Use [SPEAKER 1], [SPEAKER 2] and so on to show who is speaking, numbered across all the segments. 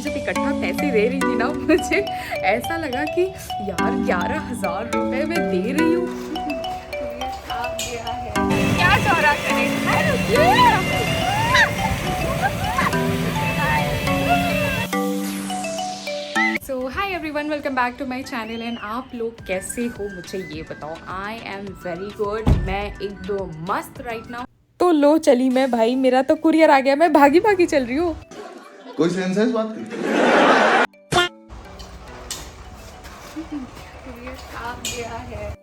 [SPEAKER 1] जब इकट्ठा पैसे दे रही थी ना मुझे ऐसा लगा कि यार 11,000 रुपए मैं दे रही हूँ। आ गया है, क्या चौरा करें। So hi everyone, welcome back to my channel. And आप लोग कैसे हो मुझे ये बताओ। आई एम वेरी गुड, मैं एकदम मस्त राइट नाउ। तो लो चली मैं, भाई मेरा तो कुरियर आ गया, मैं भागी भागी चल रही हूँ।
[SPEAKER 2] कोई सेंस है इस बात की?
[SPEAKER 1] कुरियर आ गया है।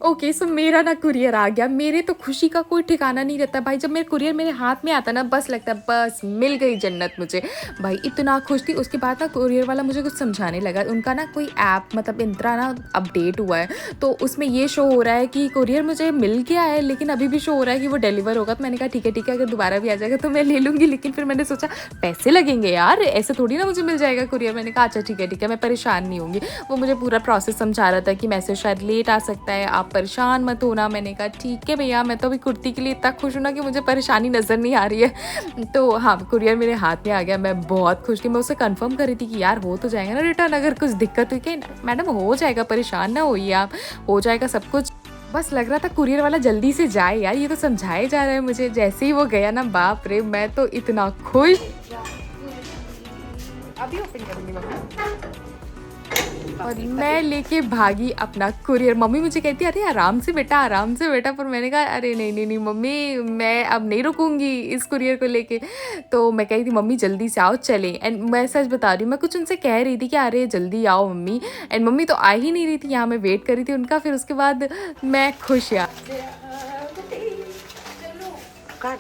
[SPEAKER 1] ओके सो मेरा ना कुरियर आ गया। मेरे तो खुशी का कोई ठिकाना नहीं रहता भाई। जब मेरे कुरियर मेरे हाथ में आता ना, बस लगता है बस मिल गई जन्नत मुझे। भाई इतना खुश थी। उसके बाद ना कुरियर वाला मुझे कुछ समझाने लगा। उनका ना कोई ऐप मतलब इंत्रा ना अपडेट हुआ है, तो उसमें ये शो हो रहा है कि कुरियर मुझे मिल गया है, लेकिन अभी भी शो हो रहा है कि वो डिलीवर होगा। तो मैंने कहा ठीक है अगर दोबारा भी आ जाएगा तो मैं ले लूँगी। लेकिन फिर मैंने सोचा पैसे लगेंगे यार, ऐसे थोड़ी ना मुझे मिल जाएगा कुरियर। मैंने कहा अच्छा ठीक है मैं परेशान नहीं होंगी। वो मुझे पूरा प्रोसेस समझा रहा था कि मैसेज शायद लेट आ सकता है, आप परेशान मत होना। मैंने कहा ठीक है भैया, मैं तो अभी कुर्ती के लिए इतना खुश हूँ ना कि मुझे परेशानी नज़र नहीं आ रही है। तो हाँ, कुरियर मेरे हाथ में आ गया। मैं बहुत खुश थी। मैं उससे कंफर्म कर रही थी कि यार हो तो जाएगा ना रिटर्न। अगर कुछ दिक्कत हुई कि मैडम हो जाएगा, परेशान ना होइए आप, हो जाएगा सब कुछ। बस लग रहा था कुरियर वाला जल्दी से जाए यार, ये तो समझाया जा रहा है मुझे। जैसे ही वो गया ना, बाप रे मैं तो इतना खुश। अभी ओपन करूँगी मम्मी। और मैं लेके भागी अपना कुरियर। मम्मी मुझे कहती है अरे आराम से बेटा। पर मैंने कहा अरे नहीं मम्मी, मैं अब नहीं रुकूंगी इस कुरियर को लेके। तो मैं कही थी मम्मी जल्दी से आओ चले। एंड मैं सच बता रही हूँ, मैं कुछ उनसे कह रही थी कि अरे जल्दी आओ मम्मी। एंड मम्मी तो आ ही नहीं रही थी यहाँ, मैं वेट कर रही थी उनका। फिर उसके बाद मैं खुश यार।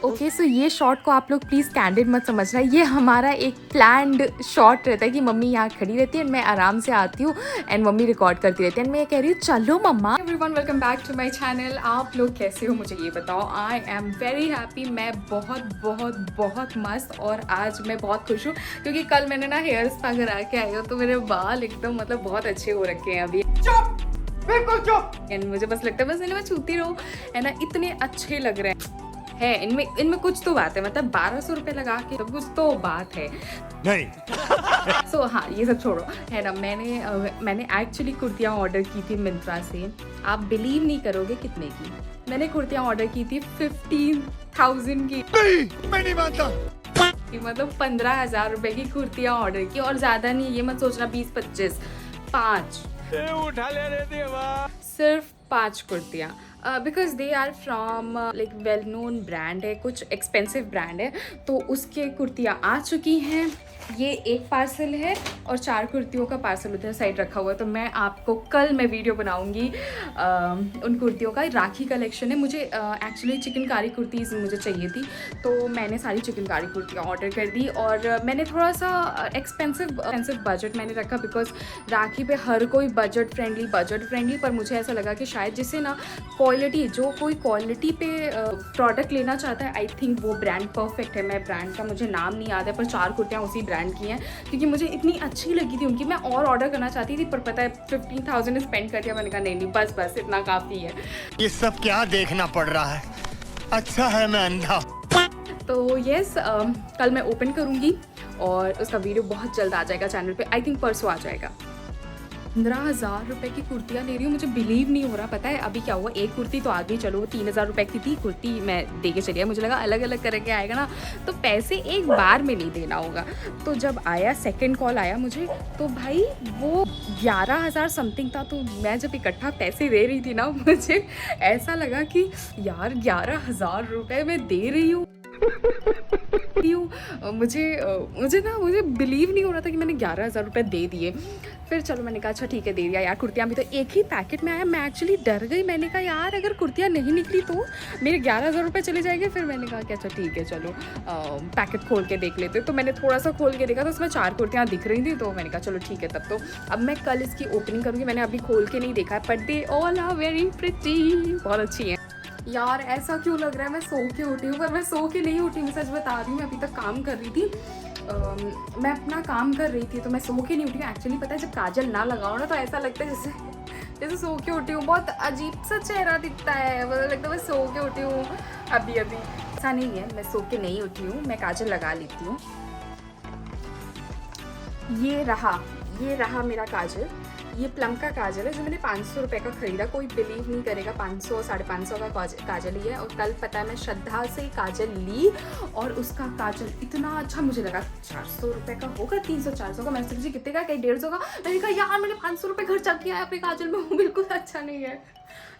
[SPEAKER 1] ओके सो ये शॉट को आप लोग प्लीज़ कैंडिड मत समझना। ये हमारा एक प्लान्ड शॉट रहता है कि मम्मी यहाँ खड़ी रहती है, मैं आराम से आती हूँ एंड मम्मी रिकॉर्ड करती रहती है। एंड मैं कह रही हूँ चलो मम्मा। Everyone welcome back to my channel. आप लोग कैसे हो मुझे ये बताओ। आई एम वेरी हैप्पी, मैं बहुत मस्त। और आज मैं बहुत खुश हूँ क्योंकि कल मैंने ना हेयर स्पा करा के आई हूँ, तो मेरे बाल एकदम मतलब बहुत अच्छे हो रखे हैं अभी। बिल्कुल चुप। एंड मुझे बस लगता है बस इन्हें मैं छूती रहूँ, है ना, इतने अच्छे लग रहे हैं। इनमें कुछ तो बात है, मतलब 1200 रुपये लगा के सब कुछ तो बात है नहीं। सो हाँ ये सब छोड़ो, है ना। मैंने एक्चुअली कुर्तियाँ ऑर्डर की थी मिंत्रा से। आप बिलीव नहीं करोगे कितने की मैंने कुर्तियाँ ऑर्डर की थी। 15,000 की। नहीं, मैं नहीं मानता। मतलब 15,000 रुपए की कुर्तियाँ ऑर्डर की, और ज्यादा नहीं, ये मत सोचना 20-25, 5 उठा ले रहे थे, सिर्फ 5 कुर्तियाँ। Because they are from like well known brand है, कुछ एक्सपेंसिव ब्रांड है, तो उसके कुर्तियाँ आ चुकी हैं। ये एक पार्सल है और 4 कुर्तियों का पार्सल उधर साइड रखा हुआ है। तो मैं आपको कल मैं वीडियो बनाऊंगी उन कुर्तियों का। राखी कलेक्शन है। मुझे एक्चुअली चिकनकारी कुर्तीज़ मुझे चाहिए थी, तो मैंने सारी चिकनकारी कुर्तियाँ ऑर्डर कर दी। और मैंने थोड़ा सा एक्सपेंसिव बजट मैंने रखा, बिकॉज राखी पे हर कोई बजट फ्रेंडली, पर मुझे ऐसा लगा कि शायद जिससे ना क्वालिटी, जो कोई क्वालिटी पे प्रोडक्ट लेना चाहता है, आई थिंक वो ब्रांड परफेक्ट है। मैं ब्रांड का मुझे नाम नहीं याद है, पर 4 कुर्तियाँ उसी ब्रांड की हैं क्योंकि मुझे इतनी अच्छी लगी थी उनकी। मैं और ऑर्डर करना चाहती थी, पर पता है 15,000 स्पेंड कर दिया। मैंने कहा नहीं बस इतना काफ़ी है।
[SPEAKER 3] ये सब क्या देखना पड़ रहा है, अच्छा है मैं अंधा।
[SPEAKER 1] तो यस, कल मैं ओपन करूँगी और उसका वीडियो बहुत जल्द आ जाएगा चैनल पे। आई थिंक परसों आ जाएगा। 15,000 रुपये की कुर्तियाँ ले रही हूँ, मुझे बिलीव नहीं हो रहा। पता है अभी क्या हुआ, एक कुर्ती तो आ गई, चलो वो 3,000 रुपये की थी कुर्ती, मैं दे के चली आई। मुझे लगा अलग अलग करके आएगा ना, तो पैसे एक बार में नहीं देना होगा। तो जब आया सेकंड कॉल आया मुझे, तो भाई वो 11,000 समथिंग था। तो मैं जब इकट्ठा पैसे दे रही थी ना, मुझे ऐसा लगा कि यार 11,000 रुपये मैं दे रही हूँ। मुझे बिलीव नहीं हो रहा था कि मैंने 11,000 रुपये दे दिए। फिर चलो मैंने कहा अच्छा ठीक है दे दिया यार। कुर्तियाँ भी तो एक ही पैकेट में आया, मैं एक्चुअली डर गई। मैंने कहा यार अगर कुर्तियाँ नहीं निकली तो मेरे 11,000 रुपये चले जाएंगे। फिर मैंने कहा कि अच्छा ठीक है चलो पैकेट खोल के देख लेते। तो मैंने थोड़ा सा खोल के देखा तो उसमें 4 कुर्तियाँ दिख रही थी। तो मैंने कहा चलो ठीक है तब तो अब मैं कल इसकी ओपनिंग करूँगी। मैंने अभी खोल के नहीं देखा है, but they all are very pretty, बहुत अच्छी हैं। यार ऐसा क्यों लग रहा है मैं सो के उठी हूँ, पर मैं सो के नहीं उठी, मैं सच बता रही हूँ। मैं अभी तक काम कर रही थी, मैं अपना काम कर रही थी, तो मैं सो के नहीं उठी हूँ। एक्चुअली पता है जब काजल ना लगाओ ना, तो ऐसा लगता है जैसे सो के उठी हूँ। बहुत अजीब सा चेहरा दिखता है, मतलब लगता है मैं सो के उठी हूँ अभी। ऐसा नहीं है, मैं सो के नहीं उठी हूँ, मैं काजल लगा लेती हूँ। ये रहा मेरा काजल। ये प्लम का काजल है जो मैंने 500 रुपये का खरीदा। कोई बिलीव नहीं करेगा, 500 550 का काजल ही है। और कल पता है मैं श्रद्धा से काजल ली और उसका काजल इतना अच्छा मुझे लगा। 400 रुपये का होगा, 300-400 का। मैंने सोची कितने का, कहीं 150 का। मैंने कहा यार मैंने 500 रुपये खर्चा किया है अपने काजल में, वो बिल्कुल अच्छा नहीं है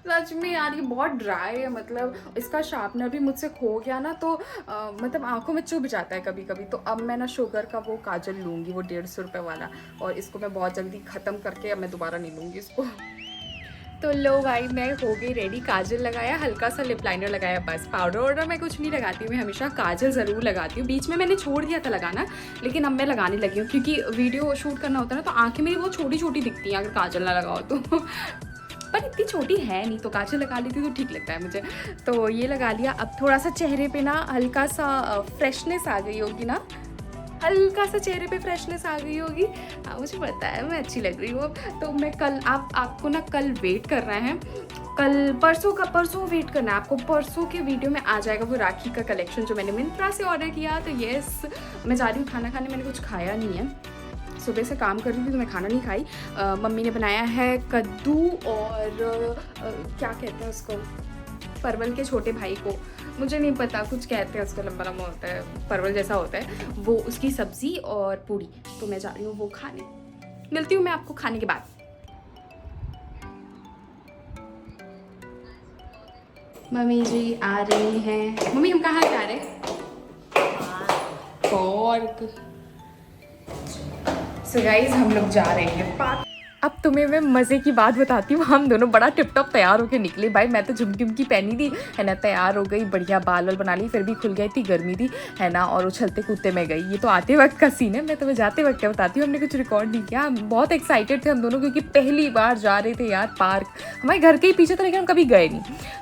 [SPEAKER 1] सच में यार। ये बहुत ड्राई है, मतलब इसका शार्पनर भी मुझसे खो गया ना, तो मतलब आंखों में चुभ जाता है कभी कभी। तो अब मैं ना शुगर का वो काजल लूँगी, वो 150 रुपये वाला, और इसको मैं बहुत जल्दी ख़त्म करके अब मैं दोबारा नहीं लूँगी इसको। तो लो भाई मैं हो गई रेडी। काजल लगाया, हल्का सा लिप लाइनर लगाया, बस। पाउडर वाउडर मैं कुछ नहीं लगाती हूँ, मैं हमेशा काजल ज़रूर लगाती हूँ। बीच में मैंने छोड़ दिया था लगाना, लेकिन अब मैं लगाने लगी हूँ क्योंकि वीडियो शूट करना होता है ना, तो आँखें मेरी बहुत छोटी छोटी दिखती हैं अगर काजल ना लगाओ तो। पर इतनी छोटी है नहीं, तो काजल लगा लेती तो ठीक लगता है मुझे। तो ये लगा लिया। अब थोड़ा सा चेहरे पे ना हल्का सा फ्रेशनेस आ गई होगी ना, हल्का सा चेहरे पे फ्रेशनेस आ गई होगी। मुझे पता है मैं अच्छी लग रही हूँ अब। तो मैं कल आपको ना कल वेट करना है, कल परसों वेट करना है आपको। परसों के वीडियो में आ जाएगा वो राखी का कलेक्शन जो मैंने मिंत्रा से ऑर्डर किया। तो येस, मैं जा रही हूँ खाना खाने। मैंने कुछ खाया नहीं है, सुबह से काम कर रही थी तो मैं खाना नहीं खाई। मम्मी ने बनाया है कद्दू और क्या कहते हैं उसको, परवल के छोटे भाई को, मुझे नहीं पता, कुछ कहते हैं उसको, लंबा लंबा होता है, परवल जैसा होता है वो, उसकी सब्ज़ी और पूड़ी। तो मैं जा रही हूँ वो खाने। मिलती हूँ मैं आपको खाने के बाद। मम्मी जी आ रही हैं। मम्मी हम कहाँ जा रहे हैं? पार्क। सो गाइज हम लोग जा रहे हैं पार्क। अब तुम्हें मैं मज़े की बात बताती हूँ, हम दोनों बड़ा टिप टॉप तैयार होके निकले भाई। मैं तो झुमकी पहनी थी है ना, तैयार हो गई, बढ़िया बाल वाल बना ली, फिर भी खुल गई थी, गर्मी थी है ना, और उछलते कूदते मैं गई। ये तो आते वक्त का सीन है, मैं तुम्हें जाते वक्त क्या बताती हूँ। हमने कुछ रिकॉर्ड नहीं किया, हम बहुत एक्साइटेड थे हम दोनों क्योंकि पहली बार जा रहे थे यार पार्क। हमारे घर के ही पीछे था लेकिन हम कभी गए नहीं।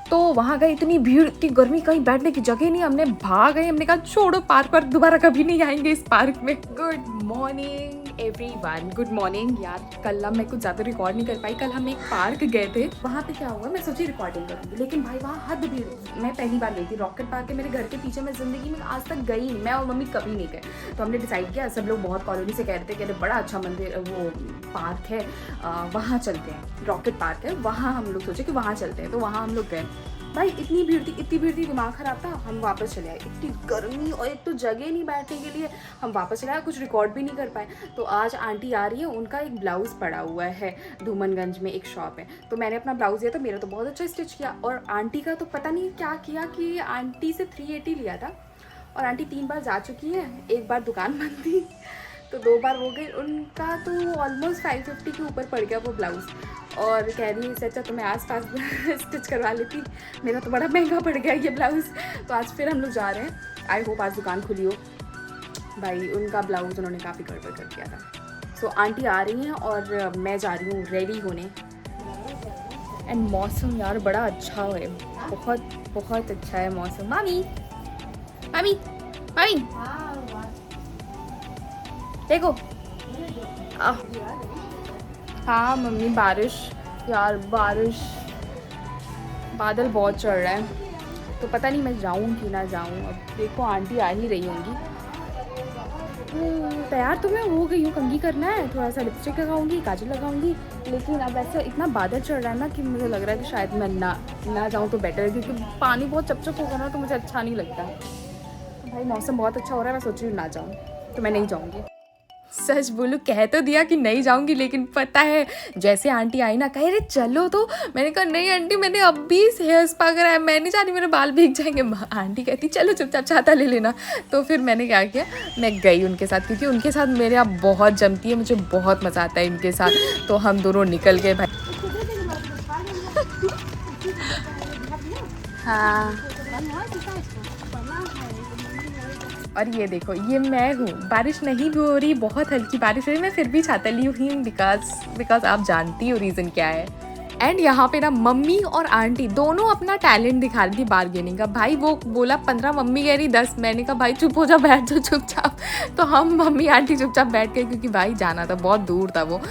[SPEAKER 1] तो वहाँ गए, इतनी भीड़, इतनी गर्मी, कहीं बैठने की जगह नहीं। हमने भाग गए, हमने कहा छोड़ो पार्क पर दोबारा कभी नहीं आएंगे इस पार्क में। Good morning everyone, good morning. यार कल मैं कुछ ज़्यादा रिकॉर्ड नहीं कर पाई। कल हम एक पार्क गए थे, वहाँ पे क्या हुआ, मैं सोची रिकॉर्डिंग करूँगी, लेकिन भाई वहाँ हद भीड़। मैं पहली बार गई थी रॉकेट पार्क है मेरे घर के पीछे, मैं ज़िंदगी में आज तक गई नहीं, मैं और मम्मी कभी नहीं गए। तो हमने डिसाइड किया, सब लोग बहुत कॉलोनी से कह रहे थे कि अरे बड़ा अच्छा मंदिर वो पार्क है, वहाँ चलते हैं, रॉकेट पार्क है वहाँ। हम लोग सोचे कि वहाँ चलते हैं, तो वहाँ हम लोग गए। भाई इतनी भीड़ थी, दिमाग खराब था। हम वापस चले आए, इतनी गर्मी और एक तो जगह नहीं बैठने के लिए। हम वापस चले आए, कुछ रिकॉर्ड भी नहीं कर पाए। तो आज आंटी आ रही है, उनका एक ब्लाउज़ पड़ा हुआ है, धूमनगंज में एक शॉप है, तो मैंने अपना ब्लाउज़ दिया था, मेरा तो बहुत अच्छा स्टिच किया। और आंटी का तो पता नहीं क्या किया कि आंटी से 380 लिया था, और आंटी 3 बार जा चुकी है, एक बार दुकान बंद थी तो 2 बार हो गई। उनका तो ऑलमोस्ट 550 के ऊपर पड़ गया वो ब्लाउज़, और कह रही है इससे अच्छा तो मैं आस पास स्टिच करवा लेती, मेरा तो बड़ा महंगा पड़ गया ये ब्लाउज़। तो आज फिर हम लोग जा रहे हैं, आई होप आज दुकान खुली हो। भाई उनका ब्लाउज़ उन्होंने काफ़ी गड़बड़ कर दिया था। सो आंटी आ रही हैं और मैं जा रही हूँ रेडी होने। एंड मौसम यार बड़ा अच्छा है, बहुत अच्छा है मौसम। मामी देखो। हाँ मम्मी, बारिश यार, बादल बहुत चढ़ रहा है, तो पता नहीं मैं जाऊँ कि ना जाऊँ। अब देखो आंटी आ ही रही होंगी। तैयार तो मैं हो गई हूँ, कंघी करना है, थोड़ा सा लिपस्टिक लगाऊंगी, काजल लगाऊंगी, लेकिन अब ऐसा इतना बादल चढ़ रहा है ना कि मुझे लग रहा है कि शायद मैं ना जाऊँ तो बेटर है, क्योंकि पानी बहुत चपचप होगा ना तो मुझे अच्छा नहीं लगता। भाई मौसम बहुत अच्छा हो रहा है, मैं सोच रही हूँ ना जाऊँ, तो मैं नहीं जाऊँगी। सच बोलूं, कह तो दिया कि नहीं जाऊंगी, लेकिन पता है जैसे आंटी आई ना, कह रहे चलो, तो मैंने कहा नहीं आंटी, मैंने अभी हेयर स्पा करा है, मैं नहीं चाहती मेरे बाल भीग जाएंगे। आंटी कहती चलो चुपचाप छाता ले लेना। तो फिर मैंने क्या किया, मैं गई उनके साथ, क्योंकि उनके साथ मेरे यहाँ बहुत जमती है, मुझे बहुत मज़ा आता है इनके साथ। तो हम दोनों निकल गए भाई। हाँ, और ये देखो, ये मैं हूँ, बारिश नहीं भी हो रही, बहुत हल्की बारिश हो रही, मैं फिर भी छाता ली हुई हूँ, बिकॉज आप जानती हो रीज़न क्या है। एंड यहाँ पे ना मम्मी और आंटी दोनों अपना टैलेंट दिखा रही थी बार्गेनिंग का। भाई वो बोला 15, मम्मी कह रही 10। मैंने कहा भाई चुप हो जा, बैठ जाओ चुपचाप। तो हम मम्मी आंटी चुपचाप बैठ गए क्योंकि भाई जाना था, बहुत दूर था वो।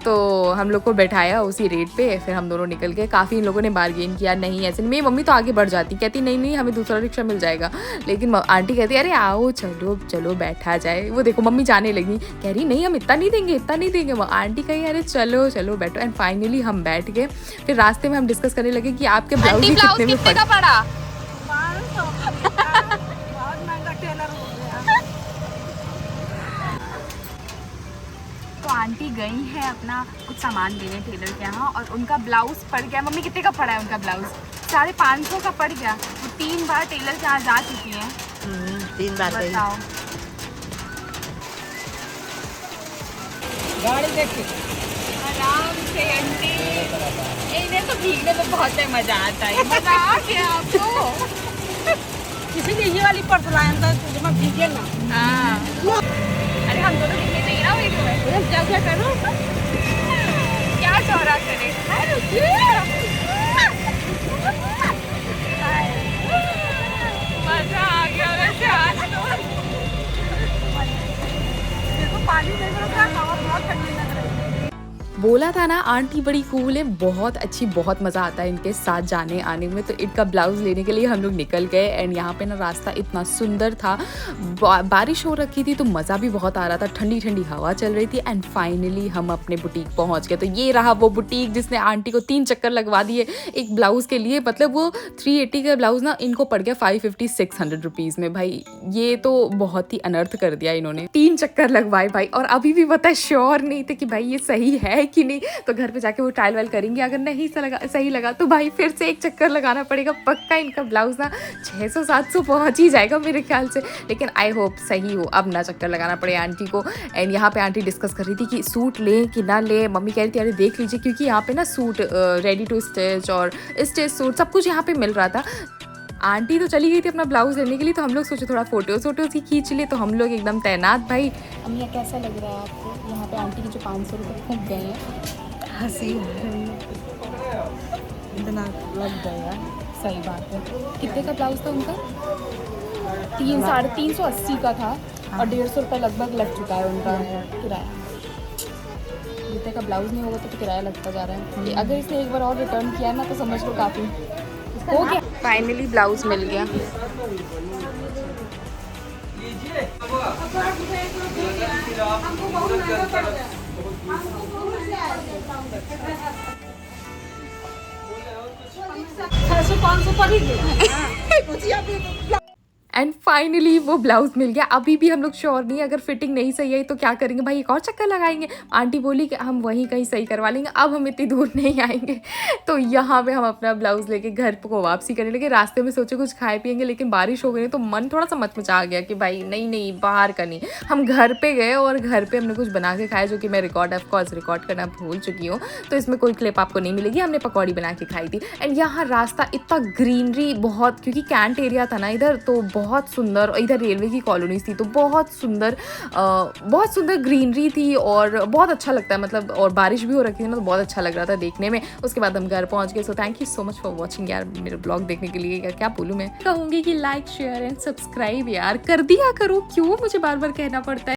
[SPEAKER 1] तो हम लोग को बैठाया उसी रेट पे, फिर हम दोनों निकल गए। काफ़ी इन लोगों ने बार्गेन किया, नहीं ऐसे नहीं। मेरी मम्मी तो आगे बढ़ जाती, कहती नहीं नहीं हमें दूसरा रिक्शा मिल जाएगा, लेकिन आंटी कहती अरे आओ चलो चलो बैठा जाए। वो देखो मम्मी जाने लगी, कह रही नहीं हम इतना नहीं देंगे इतना नहीं देंगे। वो आंटी कही अरे चलो चलो बैठो। एंड फाइनली हम बैठ गए। फिर रास्ते में हम डिस्कस करने लगे कि आपके ब्लाउज कितने का पड़ा।
[SPEAKER 4] बहुत महंगा टेलर हो गया।
[SPEAKER 1] तो आंटी गई है अपना कुछ सामान लेने टेलर के यहाँ, और उनका ब्लाउज पड़ गया। मम्मी कितने का पड़ा है उनका ब्लाउज? 550 का पड़ गया। वो 3 बार टेलर के यहाँ जा चुकी हैं।
[SPEAKER 4] 3 बार गई।
[SPEAKER 1] बताओ।
[SPEAKER 4] गाड़ी देखिए
[SPEAKER 1] आराम से आंटी, इन्हें तो भीगने में बहुत मजा आता है। मजा आ गया आपको?
[SPEAKER 4] इसीलिए ये वाली पर्स लाया था जब मैं भीगे ना।
[SPEAKER 1] हाँ। अरे हम दोनों भीगने चाहिए ना वीडियो में।
[SPEAKER 4] क्या क्या करो,
[SPEAKER 1] क्या चौरा करे। मजा आ गया वैसे आज तो।
[SPEAKER 4] देखो पानी नहीं मिल रहा, हवा बहुत ठंडी लग रही है।
[SPEAKER 1] बोला था ना आंटी बड़ी कूल है, बहुत अच्छी, बहुत मज़ा आता है इनके साथ जाने आने में। तो इनका ब्लाउज लेने के लिए हम लोग निकल गए। एंड यहाँ पे ना रास्ता इतना सुंदर था, बारिश हो रखी थी तो मज़ा भी बहुत आ रहा था, ठंडी ठंडी हवा चल रही थी। एंड फाइनली हम अपने बुटीक पहुँच गए। तो ये रहा वो बुटीक जिसने आंटी को 3 चक्कर लगवा दिए एक ब्लाउज़ के लिए। मतलब वो 380 का ब्लाउज़ ना इनको पड़ गया 550-600 रुपीज़ में। भाई ये तो बहुत ही अनर्थ कर दिया इन्होंने, 3 चक्कर लगवाए भाई। और अभी भी पता है श्योर नहीं थे कि भाई ये सही है कि नहीं। तो घर पे जाके वो ट्रायल वायल करेंगे, अगर नहीं सही लगा तो भाई फिर से 1 चक्कर लगाना पड़ेगा पक्का। इनका ब्लाउज ना 600-700 पहुंच ही जाएगा मेरे ख्याल से, लेकिन आई होप सही हो, अब ना चक्कर लगाना पड़े आंटी को। एंड यहाँ पे आंटी डिस्कस कर रही थी कि सूट लें कि ना लें। मम्मी कह रही थी अरे देख लीजिए, क्योंकि यहाँ पे ना सूट रेडी टू स्टिच और स्टिच सूट सब कुछ यहाँ पे मिल रहा था। आंटी तो चली गई थी अपना ब्लाउज लेने के लिए, तो हम लोग सोचे थोड़ा फोटोज ही खींच ले। तो हम लोग एकदम तैनात भाई। अम्मी कैसा लग रहा है आपको? यहाँ पे आंटी के जो 500 रुपये फूंक गए हैं।
[SPEAKER 4] हंसी इतना लग गया।
[SPEAKER 1] सही बात है। कितने का ब्लाउज था उनका? 380 का था, और 150 रुपये लगभग लग चुका है उनका किराया। जितने का ब्लाउज नहीं होगा तो किराया लगता जा रहा है। अगर इसने एक बार और रिटर्न किया ना तो समझ लो काफ़ी हो गया। फाइनली ब्लाउज मिल गया। एंड फाइनली वो ब्लाउज मिल गया। अभी भी हम लोग श्योर नहीं, अगर फिटिंग नहीं सही है तो क्या करेंगे भाई, एक और चक्कर लगाएंगे। आंटी बोली कि हम वहीं कहीं सही करवा लेंगे, अब हम इतनी दूर नहीं आएंगे। तो यहाँ पे हम अपना ब्लाउज लेके घर को वापसी करने लगे। रास्ते में सोचे कुछ खाए पिएंगे, लेकिन बारिश हो गई तो मन थोड़ा सा मचमचा गया कि भाई नहीं बाहर का नहीं। हम घर पे गए और घर पे हमने कुछ बना के खाया, जो कि मैं ऑफकोर्स रिकॉर्ड करना भूल चुकी हूँ, तो इसमें कोई क्लिप आपको नहीं मिलेगी। हमने पकौड़ी बना के खाई थी। एंड यहाँ रास्ता इतना ग्रीनरी बहुत, क्योंकि कैंट एरिया था ना इधर, तो बहुत सुंदर। इधर रेलवे की कॉलोनीज थी तो बहुत सुंदर ग्रीनरी थी और बहुत अच्छा लगता है। मतलब और बारिश भी हो रखी थी ना, तो बहुत अच्छा लग रहा था देखने में। उसके बाद हम घर पहुंच गए। So thank you so much for watching यार, मेरे ब्लॉग देखने के लिए। क्या बोलूँ मैं, कहूँगी कि लाइक शेयर एंड सब्सक्राइब यार कर दिया करो, क्यों मुझे बार बार कहना पड़ता है।